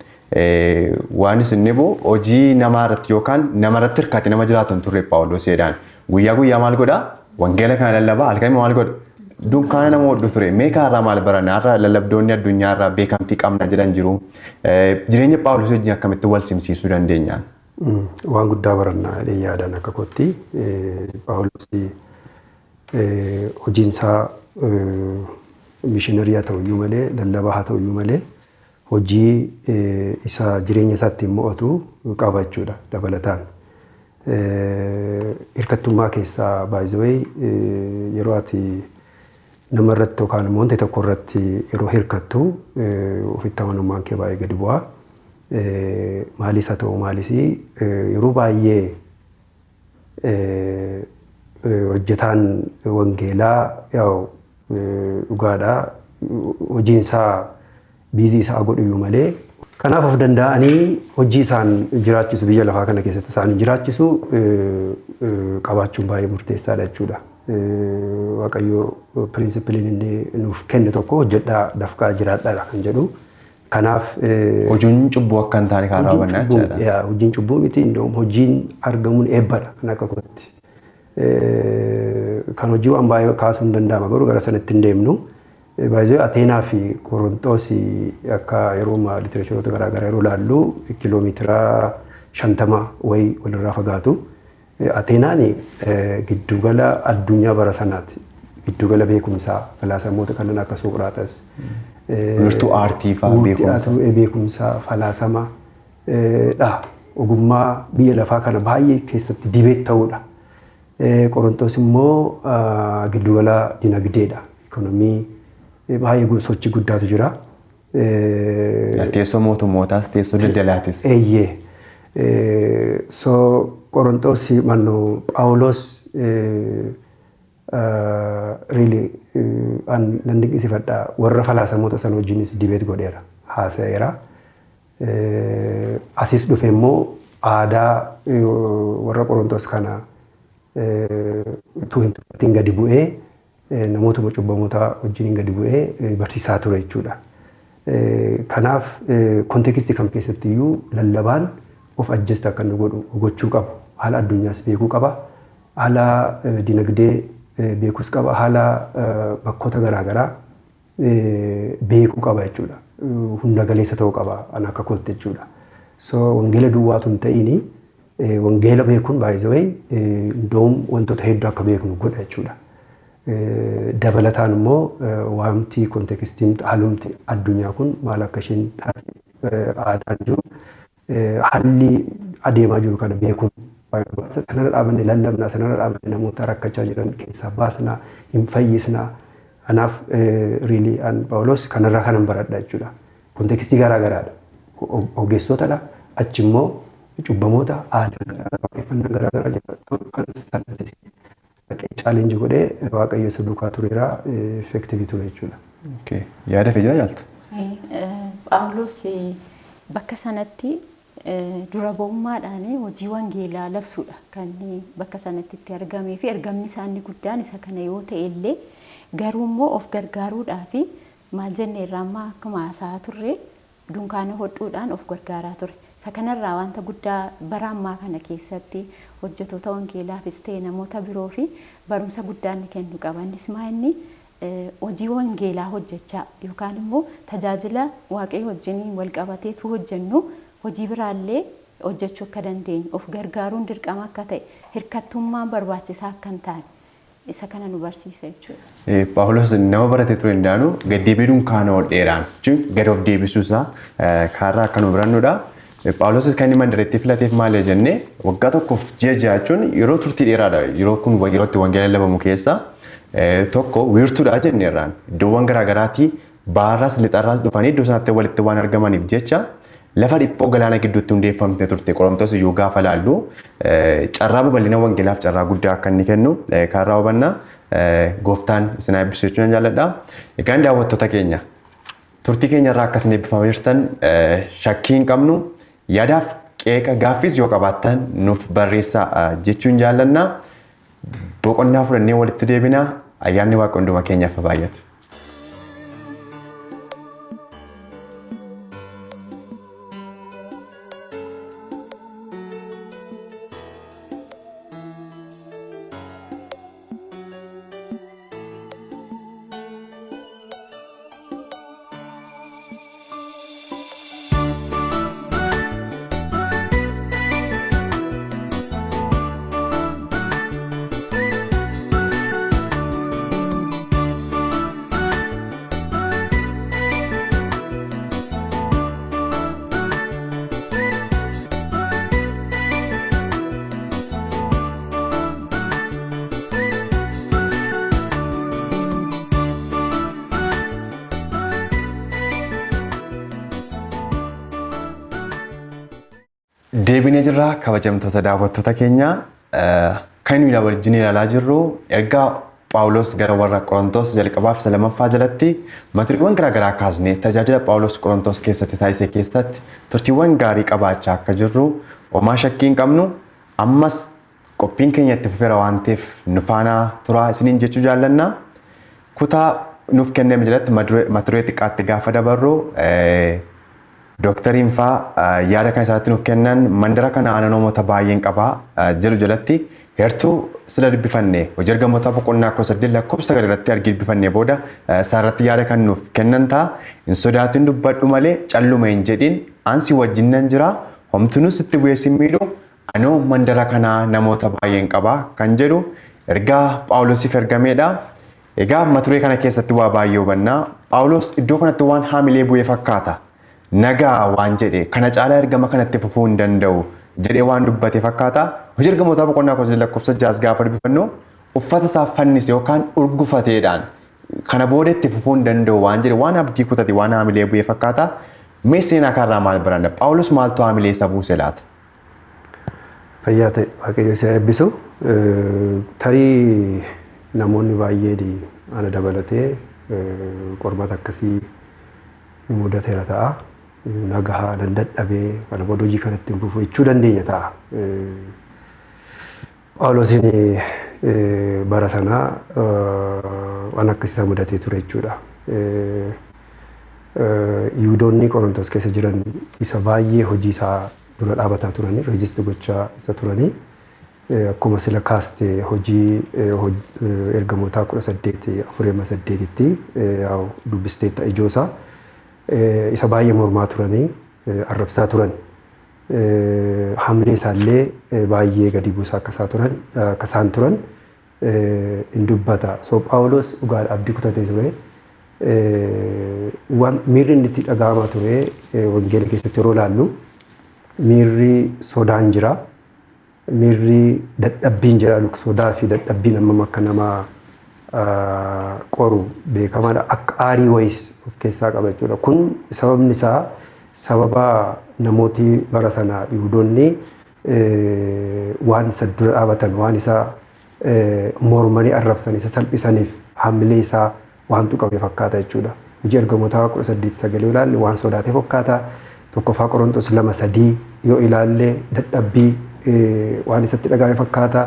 [SPEAKER 1] waan isin dhibu hojii namaa irratti yookaan nama irratti hirkate nama jiraatu hin turre Phaawulos jedhaan guyyaa guyyaa maal godha? Wangeela kana lallabaa halkan maal godha? Dunkaana nama hodhu ture. Meeqa irraa maal baranaa irraa lallabdoonni addunyaa irraa beekamtii qabna jedhan jiru. Jireenya Phaawulos wajjin akkamitti wal simsiisuu dandeenya?
[SPEAKER 3] Waan guddaa barannaa yaadan akka kootti Phaawulos hojiinsaa mishiinarii haa ta'uyyuu malee lallabaa haa ta'uyyuu malee hojii isa jireenya isaatti mo'atu qaba jechuudha dabalataan. Hirkattummaa keessaa baay'ee yeroo ati nama irratti yookaan immoo wanti tokko irratti yeroo hirkattu ofitti amanamummaan kee baay'ee gadi bu'a. Maalis haa ta'u maalis yeroo baay'ee hojjetaan wangeelaa dhugaadhaa hojiinsaa biizii isaa godhuyyuu malee kanaaf of danda'anii hojii isaan jiraachisu biyya lafaa kana keessatti isaan jiraachisu qabaachuun baay'ee murteessaadha jechuudha. Waaqayyo pirinsipiliin inni nuuf kenne tokko hojjedhaa dafqaa jiraadhaadha kan jedhu Kanaaf
[SPEAKER 1] hojiin cubbuu akka hin taane karaa hubannaa jechaadha.
[SPEAKER 3] Hojiin cubbuu miti indoo hojiin argamuun eebbadha kan akka kootti. Kan hojii waan baay'ee kaasuu hin danda'ama garuu gara sanatti hin deemnu. Baay'ee Ateenaa fi Qorontoos akka yeroo litereecharoota garaagaraa yeroo laallu kiiloomeetira 50 wayii walirraa fagaatu. Ateenaan giddugala addunyaa bara sanaati. Giddugala beekumsaa falaasamoota kanneen akka Soqraaxas.
[SPEAKER 1] Wiirtuu aartii fa'aa beekumsa.
[SPEAKER 3] Beekumsaa falaasama dha. Ogummaa biyya lafaa kana baay'ee keessatti dibeet ta'uudha. Qorontoos immoo giddugala dinagdeedha. Ikoonomii baay'ee sochii guddaatu jira.
[SPEAKER 1] Teessoo mootummootaas teessoo daldalaatis.
[SPEAKER 3] So Qorontoos mannoo Phaawulos really nan dinqisiifadha warra falaasamoota sana wajjinis dibeet godheera haasa'eera. Asis dhufe immoo aadaa warra Qorontoos kana utuu hin tuffatiin gadi bu'ee namoota cubbamoota wajjin gadi bu'ee barsiisaa ture jechuudha. Kanaaf kontekstii kam keessatti iyyuu lallabaan of ajjeesta akka inni godhu gochuu qabu. Haala addunyaas beekuu qaba. Haala dinagdee beekuus qaba. Haala bakkoota garaagaraa beekuu qaba jechuudha. Hunda galeessa ta'uu qaba an akka kootti jechuudha. So wangeela duwwaatu hin ta'ini wangeela beekuun baay'ee iddoo wantoota hedduu akka beeknu godha jechuudha. Dabalataan immoo waamti kontekstiin haalumti addunyaa kun maal akka isheen aadaan jiru haalli adeemaa jiru kana beekuun baay'ee sanarra dhaabanne lallabnaa sanarra dhaabanne namoota rakkachaa jiran keessaa baasnaa hin fayyisnaa. Kanaaf riilii an Phaawulos kanarraa kanan baradha jechuudha. Kontekstii garaagaraadha. Ogeessotadha. Achi immoo cubbamoota aadaa garaagaraa waaqeffannaa garaagaraa jira. Kanas salphates chaalenji godhee waaqayyo isa duukaa tureera effektiivii ture jechuudha.
[SPEAKER 1] Yaada fi jaaltu.
[SPEAKER 2] Phaawulos bakka sanatti dura bu'ummaadhaan hojii wangeelaa labsuudha kan bakka sanatti itti argamee fi ergamni isaanii guddaan isa kana yoo ta'e illee garuu immoo of gargaaruudhaa fi maal jennee irraa amma akkuma haasa'aa turre dunkaana hodhuudhaan of gargaaraa ture. Isa kanarraa wanta guddaa bara ammaa kana keessatti hojjettoota wangeelaafis ta'e namoota biroo fi barumsa guddaa inni kennu qaba. Innis maa inni hojii wangeelaa hojjechaa yookaan immoo tajaajila waaqayyo wajjin wal qabateetu hojjennu hojii biraallee hojjechuu akka dandeenyu of gargaaruun dirqama akka ta'e hirkattummaan barbaachisaa akka hin taane isa kana nu barsiisa jechuudha.
[SPEAKER 1] Phaawulos nama barate ture hin daanu gaddeebii dunkaana ol dheeraan jechuun gad of deebisuusaa kaarraa akka nu birannuudha. Phaawulos kan inni mandareetti filateef maal jennee waggaa tokkoof ji'a jechuun yeroo turtii dheeraadha. Yeroo kun yerootti wangeela lallabamu keessa tokko wiirtuudha jenneerraan iddoowwan garaagaraatti baarraas lixarraas dhufanii iddoo sanatti walitti waan argamaniif jecha lafa dhiphoo galaana gidduutti hundeeffamte turte. Qorontos iyyuu gaafa laallu carraa babal'ina wangeelaaf carraa guddaa akka inni kennu kaarraa hubannaa gooftaan isin eebbisu jechuun jaalladha. Egaan daawwattoota keenya turtii keenyarraa akkasiin eebbifamaa jirtan shakkii hin qabnu. Yaadaaf qeeqa gaaffiis yoo qabaattan nuuf barreessaa jechuun jaallanna. Boqonnaa fudhannee walitti deebinaa. Ayyaanni Waaqa hunduma keenyaaf baay'atu. Deebinee jirra kabajamtoota daawwattoota keenya kan nuyi wajjin ilaalaa jirru ergaa Phaawulos gara warra Qorontos jalqabaaf isa lamaffaa jalatti matiriiwwan garaagaraa kaasnee tajaajila Phaawulos Qorontos keessatti taasise keessatti turtiiwwan gaarii qabaachaa akka jirru homaa shakkii hin qabnu. Ammas qophiin keenya itti fufeera waan ta'eef nu faana turaa isiniin jechuu jaallanna. Kutaa nuuf kenname jalatti mata duree xiqqaatti gaafa dabarru Dooktariin fa'aa yaada kan isaatti nuuf kennan mandara kana aanaa namoota baay'een qabaa jedhu jalatti heertuu sila dubbifanne hojii ergamoota boqonnaa 18 lakkoofsa 9 irratti argee dubbifannee booda isaarratti yaada kan nuuf kennan ta'a. Hin sodaatin dubbadhu malee calluma hin jedhin ansi wajjin nan jira homtuunus itti bu'ee si miidhu anoo mandara kanaa namoota baay'een qabaa kan jedhu ergaa Phaawulosiif ergameedha. Egaa maturee kana keessatti waa baay'ee hubannaa. Phaawulos iddoo kanatti waan haamilee bu'ee fakkaata. Nagaa waan jedhe kana caalaa ergama kanatti fufuu hin danda'u jedhee waan dubbate fakkaata. Hojii ergamootaa boqonnaa 19 lakkoofsa 6 gaafa dubbifannu uffata isaa fannise yookaan urgufateedhaan kana booda itti fufuu hin danda'u waan jedhe waan abdii kutate waan haamilee bu'ee fakkaata. Mee seenaa kanarraa maal baranna? Phaawulos maaltu haamilee isa buuse laata?
[SPEAKER 3] Fayyaa ta'e waaqayyo isa eebbisu. Tarii namoonni baay'een ana dabalatee qormaata akkasii mudateera ta'a. Nagaa nan dadhabee kana booda hojii kanatti hin fufu jechuu dandeenya ta'a. Phaawulosiin bara sanaa waan akkasii mudatee ture jechuudha. Yihuudoonni Qorontos keessa jiran isa baay'ee hojii isaa dura dhaabataa turanii, reejistii gochaa isa turanii. Akkuma sila kaaste hojii ergamootaa 18:4-8tti dubbisteetta ijoosaa. Isa baay'ee mormaa turanii arrabsaa turan. Haamilee isaallee baay'ee gadi buusaa akka isaan turan hin dubbata. So Phaawulos dhugaadha abdii kutatee ture. Miirri inni itti dhaga'amaa ture wangeela keessatti yeroo ilaallu miirri sodaan jira. Miirri dadhabbiin jira. Sodaa fi dadhabbiin hammam akka nama qoru beekamaadha. Akka aarii wayiis of keessaa qaba jechuudha. Kun sababni isaa sababa namooti bara sana Yihuudoonni waan isa dura dhaabatan waan isa mormanii arrabsan isa salphisaniif haamilee isaa waan tuqame fakkaata jechuudha. Hojii ergamootaa 18:9 ilaalle waan sodaatee fakkaata. Tokkoffaa Qorontos 2:3 yoo ilaalle dadhabbii waan isatti dhaga'ame fakkaata.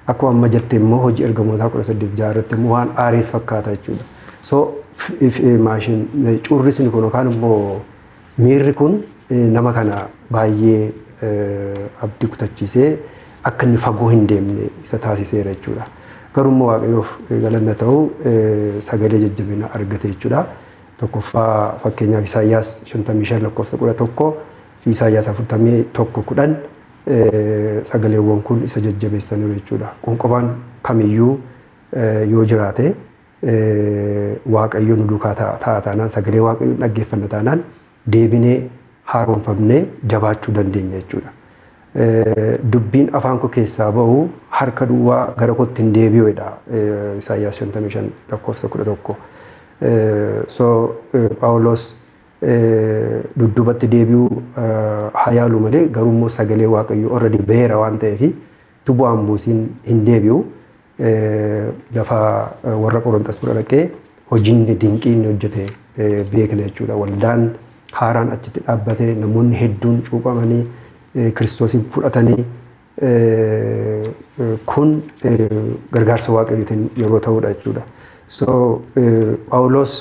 [SPEAKER 3] Akkuma amma jette immoo hojii ergamootaa 18:6 irratti immoo waan aarees fakkaata jechuudha. So currisni kun yookaan immoo miirri kun nama kana baay'ee abdii kutachiisee akka inni fagoo hin deemne isa taasiseera jechuudha. Garuu immoo waaqayyoof galanna ta'u sagalee jajjabina argate jechuudha. Tokkoffaa fakkeenyaaf Isaayyaas 55 lakkoofsa 11 fi Isaayyaas 41:10 sagaleewwan kun isa jajjabeessaniiru jechuudha. Qoonqobaan kamiyyuu yoo jiraate waaqayyo nu duukaa ta'a taanaan sagalee waaqayyo dhaggeeffanna taanaan deebinee haaromfamnee jabaachuu dandeenya jechuudha. Dubbiin afaan koo keessaa ba'u harka duwwaa gara kootti hin deebi'uudha. Isaayyaas 55 lakkoofsa 11. So Phaawulos dudduubatti deebi'uu haa yaalu malee garuu immoo sagalee waaqayyoo already beera waan ta'eef bu'aan buusiin hin deebi'u. Lafa warra Qorontos bira dhaqee hojiin dinqii inni hojjete beekna jechuudha. Waldaan haaraan achitti dhaabbatee namoonni hedduun cuuphamanii Kiristoosin fudhatanii kun gargaarsa waaqayyootiin yeroo ta'udha jechuudha. So Phaawulos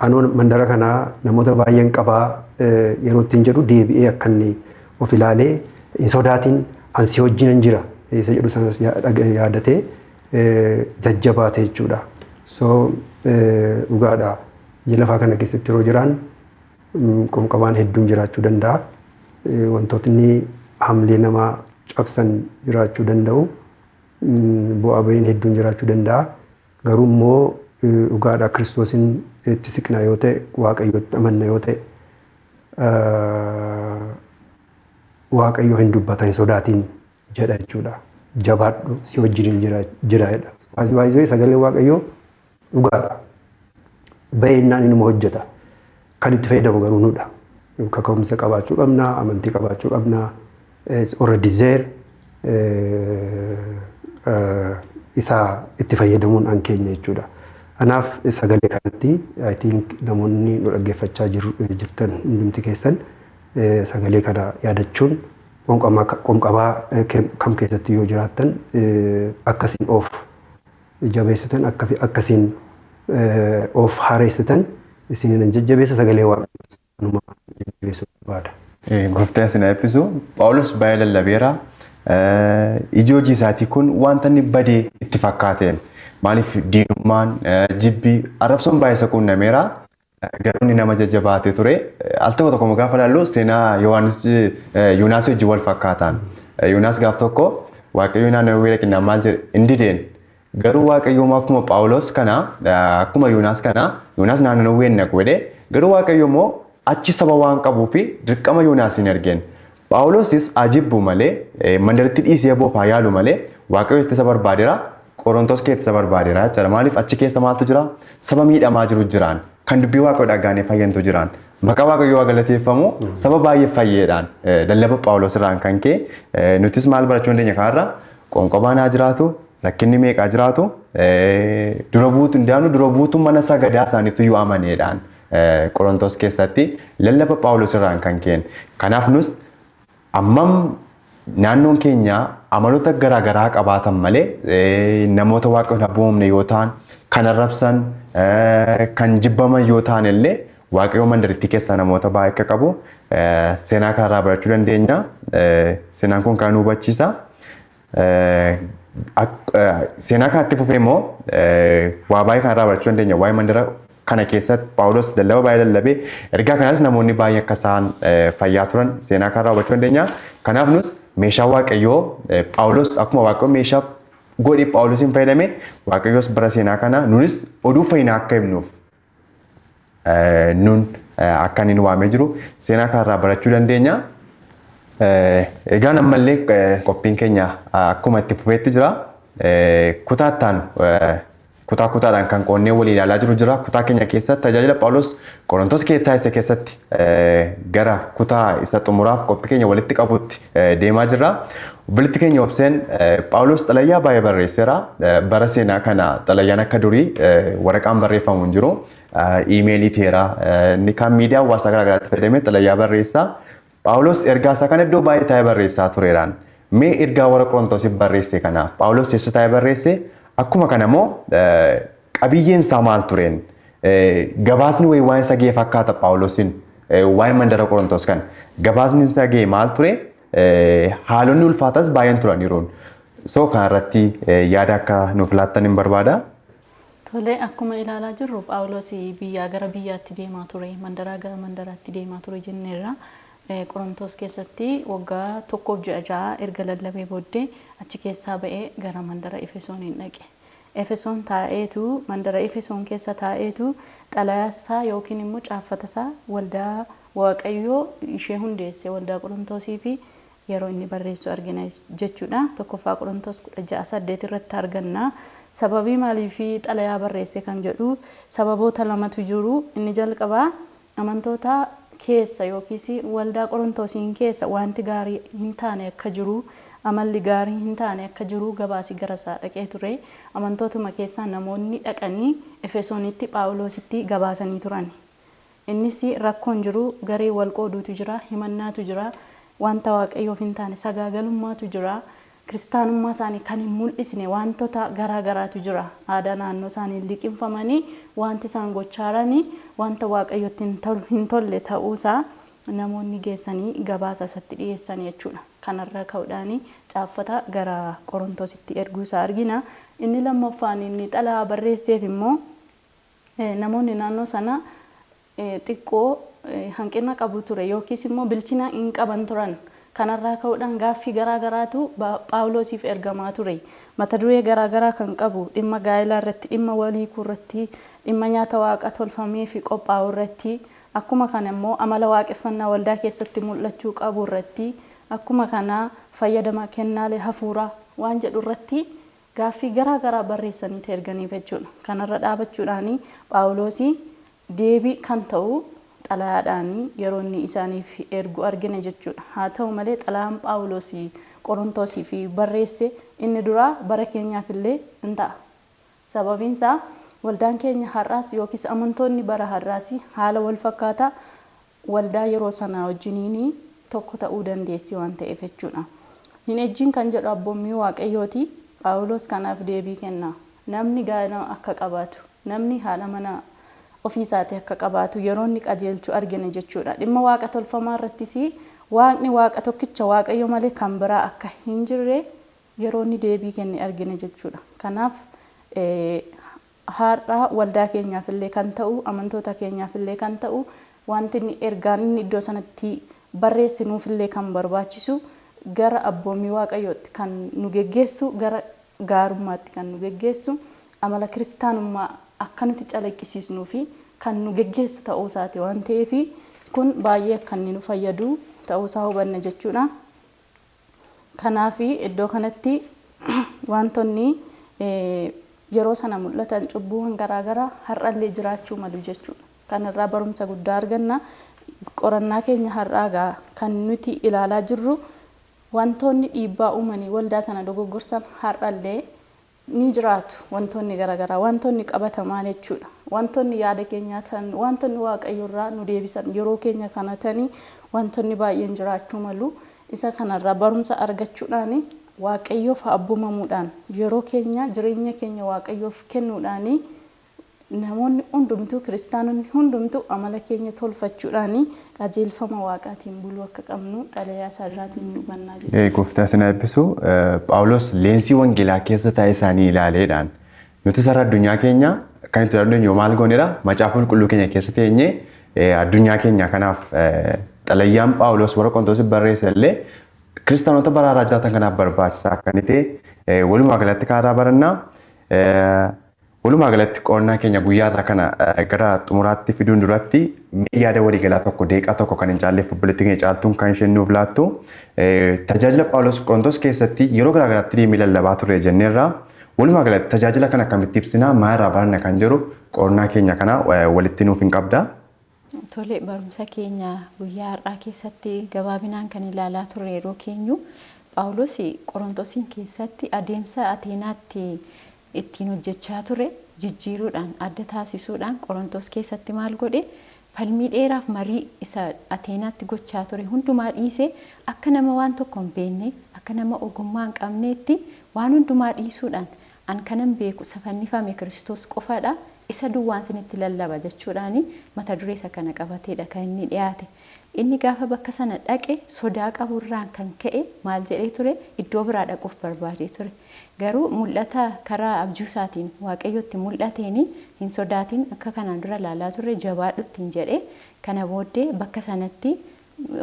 [SPEAKER 3] anoon mandara kanaa namoota baay'een qabaa yeroo ittiin jedhu deebi'ee akka inni of ilaalee hin sodaatin ansi wajjin jira isa jedhu sanas yaadatee jajjabaate jechuudha. So dhugaadha biyya lafaa kana keessatti yeroo jiran qoonqobaan hedduun jiraachuu danda'a. Wantootni haamilee namaa cabsan jiraachuu danda'u. Bu'aa ba'iin hedduun jiraachuu danda'a. Garuu immoo dhugaadha Kiristoosin itti siqna yoo ta'e waaqayyotti amanna yoo ta'e waaqayyo hin dubbatan sodaatiin jedha jechuudha. Jabaadhu si wajjin jira jedha. Waa'ee sagalee waaqayyoo dhugaadha. Baay'inaan inni hojjeta. Kan itti fayyadamu garuu nudha. Kaka'umsa qabaachuu qabna, amantii qabaachuu qabna. It's already there. Isa itti fayyadamuun an keenya jechuudha. Kanaaf sagalee kanatti I think namoonni nu dhaggeeffachaa jirtan hundumti keessan sagalee kana yaadachuun qoonqabaa kam keessatti yoo jiraattan akkasiin of jabeessitan akkasiin of haareessitan isinin jajjabeessa sagalee waaqayyoo jajjabeessuu barbaada.
[SPEAKER 1] Gooftaan isin haa eebbisu. Phaawulos baay'ee lallabeera. Ijoo hojii isaatii kun wanta inni badee itti fakkaateen maaliif diinummaan jibbii arrabsoon baay'ee isa quunnameera. Garuu inni nama jajjabaatee ture. Al tokko tokko gaafa ilaallu seenaa Yoonaas wajjin wal fakkaataan. Yoonaas gaaf tokko waaqayyo naannawee dhaqinaan maal jedhe hin dideen. Garuu waaqayyo akkuma Phaawulos kana akkuma Yoonaas kana Yoonaas naannawee hin naqu jedhee garuu waaqayyo immoo achi saba waan qabuu fi dirqama Yoonaas hin ergeen. Phaawulosis ajibbu malee mandaratti dhiisee boofaa yaalu malee waaqayyo ittisa barbaadeera. Qorontos keessa barbaadeera jechuudha. Maaliif achi keessa maaltu jira? Saba miidhamaa jiru jiraan. Kan dubbii waaqayyo dhagaanee fayyantu jiraan. Maqaa waaqayyoo galateeffamu saba baay'ee fayyeedhaan lallaba Phaawulos irraan kan ka'e nutis maal barachuu dandeenya kaarra qoonqobaan haa jiraatu rakkinni meeqaa jiraatu dura buutu hundaanuu dura buutu mana sagadaa isaaniitu iyyuu amaneedhaan Qorontos keessatti lallaba Phaawulos irraan kan ka'e. Kanaaf nus ammam naannoon keenya amaloota garaagaraa qabaatan malee namoota waaqayyoon abboomne yoo ta'an kan arrabsan kan jibbaman yoo ta'an illee waaqayyoo mandarittii keessaa namoota baay'ee akka qabu seenaa kanarraa barachuu dandeenya. Seenaan kun kan nu hubachiisa. Seenaa kanatti fufee immoo waa baay'ee kanarraa barachuu dandeenya. Waa'ee mandara kana keessatti Phaawulos lallaba baay'ee lallabee ergaa kanas namoonni baay'ee akka isaan fayyaa turan seenaa kanarraa hubachuu dandeenya. Kanaaf nus meeshaa waaqayyoo Phaawulos akkuma waaqayyoo meeshaa godhee Phaawulosiin fayyadame waaqayyoos bara seenaa kana nunis oduu fayyinaa akka himnuuf nun akka inni waamee jiru seenaa kanarraa barachuu dandeenya. Egaan ammallee qophiin keenya akkuma itti fufeetti jira. Kutaa kutaadhaan kan qoonnee walii ilaalaa jiru jira. Kutaa keenya keessatti tajaajila Phaawulos Qorontos keessa keessatti gara kutaa isa xumuraaf qophii keenya walitti qabutti deemaa jirra. Obboleettii keenya obseen Phaawulos xalayaa baay'ee barreesseera. Bara seenaa kana xalayaan akka durii waraqaan barreeffamu hin jiru. Iimeelii teera inni kan miidiyaa hawaasaa garaagaraatti fayyadamee xalayaa barreessa. Phaawulos ergaa isaa kana iddoo baay'ee taa'ee barreessaa tureeraan. Mee ergaa warra Qorontosiif barreesse kana Phaawulos eessa taa'ee barreesse? Akkuma kana immoo qabiyyeen isaa maal tureen? Gabaasni wayii waan isa ga'e fakkaata Phaawulosiin waa'ee mandara Qorontos kana. Gabaasni isa ga'e maal ture? Haalonni ulfaatas baay'een turaniiruun. So kanarratti yaada akka nuuf laattan hin barbaada.
[SPEAKER 4] Tole akkuma ilaalaa jirru Phaawulos biyyaa gara biyyaatti deemaa ture, mandaraa gara mandaraatti deemaa ture jenneerra. Qorontos keessatti waggaa 1.6 erga lallabee booddee achi keessaa ba'ee gara mandara Efesooniin dhaqe. Efesoon taa'eetu mandara Efesoon keessa taa'eetu xalayaasaa yookiin immoo caaffatasaa waldaa waaqayyoo ishee hundeesse waldaa Qorontosii fi yeroo inni barreessu argina jechuudha. Tokkoffaa Qorontos 16:8 irratti arganna. Sababii maaliif xalayaa barreesse kan jedhu sababoota lamatu jiru. Inni jalqabaa amantoota keessa yookiis waldaa Qorontosiin keessa wanti gaarii hin taane akka jiru amalli gaarii hin taane akka jiru gabaasi garasaa dhaqee ture. Amantootuma keessaa namoonni dhaqanii Efesoonitti Phaawulositti gabaasanii turan. Innis rakkoon jiru garee wal qooduutu jira, himannaatu jira, wanta waaqayyoof hin taane sagaagalummaatu jira, kiristaanummaa isaanii kan hin mul'isne wantoota garaagaraatu jira. Aadaa naannoo isaanii liqinfamanii wanti isaan gochaaranii wanta waaqayyootti hin tolle ta'uusaa namoonni geessanii gabaasa isatti dhiyeessan jechuudha. Kanarraa ka'uudhaan caaffata gara Qorontositti erguusaa argina. Inni lammaffaan inni xalayaa barreesseef immoo namoonni naannoo sana xiqqoo hanqina qabu ture yookiis immoo bilchina hin qaban turan. Kanarraa ka'uudhaan gaaffii garaagaraatu Phaawulosiif ergamaa ture. Mata duree garaagaraa kan qabu dhimma gaa'elaa irratti, dhimma waliikuu irratti, dhimma nyaata waaqa tolfamee fi qophaa'u irratti, akkuma kana immoo amala waaqeffannaa waldaa keessatti mul'achuu qabu irratti, akkuma kana fayyadama kennaalee hafuuraa waan jedhu irratti gaaffii garaagaraa barreessanii erganiif jechuudha. Kanarra dhaabachuudhaan Phaawulos deebii kan ta'u xalayaadhaan yeroo inni isaaniif ergu argina jechuudha. Haa ta'u malee xalayaan Phaawulos Qorontosiif barreesse inni dura bara keenyaaf illee hin ta'a. Sababiin isaa waldaan keenya har'aas yookiis amantoonni bara har'aas haala wal fakkaataa waldaa yeroo sanaa wajjiniin tokko ta'uu dandeessi waan ta'eef jechuudha. Hin ejjiin kan jedhu abboommii waaqayyooti. Phaawulos kanaaf deebii kenna. Namni gaa'ela akka qabaatu, namni haadha mana ofiisaati akka qabaatu yeroo inni qajeelchu argina jechuudha. Dhimma waaqa tolfamaa irrattis waaqni waaqa tokkicha waaqayyo malee kan biraa akka hin jirre yeroo inni deebii kenne argina jechuudha. Kanaaf har'a waldaa keenyaaf illee kan ta'u amantoota keenyaaf illee kan ta'u wanti inni ergaan inni iddoo sanatti barreessinuuf illee kan barbaachisu gara abboomii waaqayyootti kan nu geggeessu gara gaarummaatti kan nu geggeessu amala kiristaanummaa akka nuti calaqqisiisnuu fi kan nu geggeessu ta'uu isaati waan ta'eef kun baay'ee akka inni nu fayyadu ta'uu isaa hubanna jechuudha. Kanaaf iddoo kanatti wantoonni yeroo sana mul'atan cubbuuwwan garaagaraa har'allee jiraachuu malu jechuudha. Kanarraa barumsa guddaa arganna. Qorannaa keenya har'aagaa kan nuti ilaalaa jirru wantoonni dhiibbaa uumanii waldaa sana dogoggorsan har'allee ni jiraatu. Wantoonni garaagaraa wantoonni qabatamaan jechuudha. Wantoonni yaada keenyaa ta'an wantoonni waaqayyoorraa nu deebisan yeroo keenya kanatanii wantoonni baay'een jiraachuu malu. Isa kanarraa barumsa argachuudhaan waaqayyoof abboomamuudhaan yeroo keenya jireenya keenya waaqayyoof kennuudhaan namoonni hundumtuu kiristaanonni hundumtuu amala keenya tolfachuudhaan qajeelfama waaqaatiin buluu akka qabnu xalayaa isaarraatiin nu hubannaa jechuudha.
[SPEAKER 1] Gooftaa sana eebbisu Phaawulos leensii wangeelaa keessa taa'ee isaanii ilaaleedhaan nuti sarara addunyaa keenya kan itti dandeenyu maal goonedha macaafa qulqulluu keenya keessa teenyee addunyaa keenya kanaaf xalayaan Phaawulos warra Qorontoos barreesse illee kiristaanota baraaraa jiraatan kanaaf barbaachisaa akka inni ta'e walumaa galatti kaaraa barannaa. Walumaa galatti qorannaa keenya guyyaarraa kana gara xumuraatti fiduun duratti yaada waliigalaa tokko deeqaa tokko kan hin caalleef obboleettii keenya caaltuun kan isheen nuuf laattu tajaajila Phaawulos Qorontoos keessatti yeroo garaagaraatti deemee lallabaa turre jenneerra. Walumaa galatti tajaajila kana akkamitti ibsinaa maalirraa baranna kan jedhu qorannaa keenya kana walitti nuuf hin qabda.
[SPEAKER 2] Tole barumsa keenya guyyaa har'aa keessatti gabaabinaan kan ilaalaa turre yeroo keenyu Phaawulos Qorontosiin keessatti adeemsa Ateenaatti ittiin hojjechaa ture jijjiiruudhaan adda taasisuudhaan Qorontos keessatti maal godhe falmii dheeraaf marii isa Ateenaatti gochaa ture hundumaa dhiisee akka nama waan tokko hin beekne akka nama ogummaa hin qabneetti waan hundumaa dhiisuudhaan an kanan beeku safannifame Kiristoos qofadha isa duwwaan sinitti lallaba jechuudhaan mata duree isa kana qabateedha kan inni dhiyaate. Inni gaafa bakka sana dhaqe sodaa qaburraan kan ka'e maal jedhee ture iddoo biraa dhaquuf barbaadee ture. Garuu mul'ata karaa abjuusaatiin waaqayyotti mul'ateen hin sodaatiin akka kanaan dura ilaalaa turre jabaadhuttiin jedhee kana booddee bakka sanatti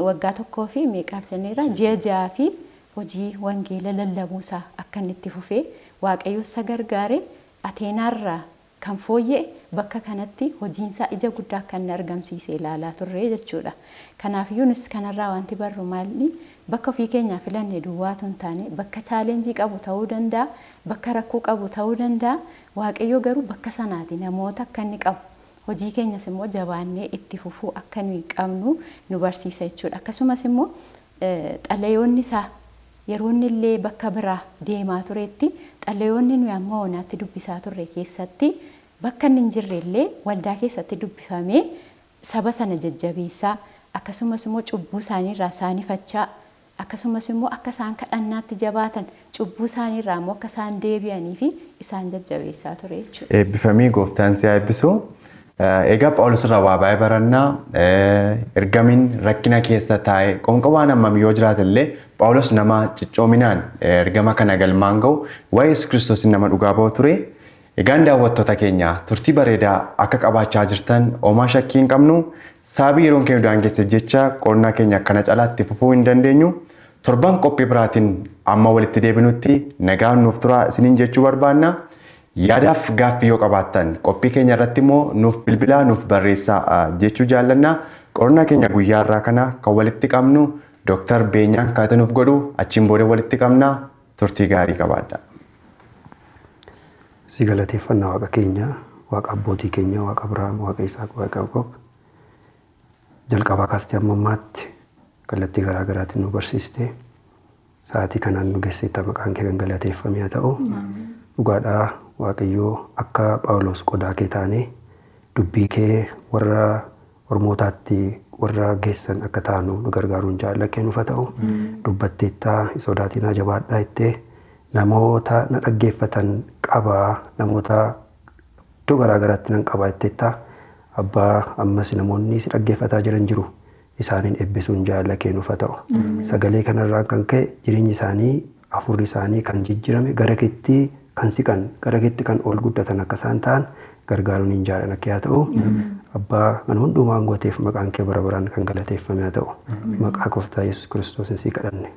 [SPEAKER 2] waggaa tokkoo fi meeqaaf jenneera ji'a jahaa fi hojii wangeela lallabuusaa akka inni itti fufee waaqayyo isa gargaare Ateenaarraa kan fooyya'e bakka kanatti hojiinsaa ija guddaa kan inni argamsiise ilaalaa turre jechuudha. Kanaaf yuunis kanarraa wanti barru maalni bakka ofii keenyaa filanne duwwaatu hin taane bakka chaalenjii qabu ta'uu danda'a, bakka rakkoo qabu ta'uu danda'a. Waaqayyo garuu bakka sanaati namoota akka inni qabu. Hojii keenyas immoo jabaannee itti fufuu akka nuyi qabnu nu barsiisa jechuudha. Akkasumas immoo xalayoonni isaa yeroo inni illee bakka biraa deemaa turetti xalayoonni nuyi amma oonaatti dubbisaa turre keessatti bakka inni hin jirre illee waldaa keessatti dubbifamee saba sana jajjabeessaa akkasumas immoo cubbuu isaaniirraa isaanifachaa akkasumas immoo akka isaan kadhannaatti jabaatan cubbuu isaaniirraa immoo akka isaan deebi'anii fi isaan jajjabeessaa ture jechuudha.
[SPEAKER 1] Eebbifamii gooftaan si eebbisu. Egaa Phaawulos irraa waa baay'ee barannaa ergamiin rakkina keessa taa'e qonqowwaan hammam yoo jiraate illee Phaawulos nama ciccoominaan ergama kana galmaan ga'u waa'ee Yesuus Kiristoos nama dhugaa ba'u ture. Egaan daawwattoota keenya turtii bareedaa akka qabaachaa jirtan homaa shakkii hin qabnu sababii yeroon keenya daangesseef jecha qorannaa keenya akkana calaatti fufuu hin dandeenyu. Torban qophii biraatiin amma walitti deebinutti nagaan nuuf turaa isiniin jechuu barbaanna. Yaadaaf gaaffii yoo qabaattan qophii keenya irratti immoo nuuf bilbilaa nuuf barreessaa jechuu jaallanna. Qorannaa keenya guyyaa irraa kana kan walitti qabnu Dr. Beenyaan kaata nuuf godhu achiin booda walitti qabna. Turtii gaarii qabaadha.
[SPEAKER 3] Si galateeffannaa waaqa keenya, waaqa abbootii keenya, waaqa Abiraam, waaqa Isaaq, waaqa Yaaqoob. Jalqabaa kaastee amma ammaatti kallattii garaa garaatiin nu barsiiste. Sa'aatii kanaan nu geessite maqaan kee kan galateeffame haa ta'u. Dhugaadhaa Waaqayyoo akka Phaawulos qodaa kee taane dubbii kee warra ormootaatti warra geessan akka taanu nu gargaaruun jaalala kee nuuf haa ta'u. Dubbatteettaa sodaatiin haa jabaadhaa jettee namoota na dhaggeeffatan qabaa namoota iddoo garaa garaatti nan qabaa jetteettaa Abbaa ammas namoonni si dhaggeeffataa jiran jiru. Isaaniin eebbisuun jaalala kennuuf haa ta'u. Sagalee kanarraa kan ka'e jireenyi isaanii hafuurri isaanii kan jijjiirame gara keetti kan siqan gara keetti kan ol guddatan akka isaan ta'an gargaaruun hin jaalala kee haa ta'u. Abbaa kan hundumaa gooteef maqaan kee bara baraan kan galateeffame haa ta'u. Maqaa Gooftaa Yesuus Kiristoos si kadhanne.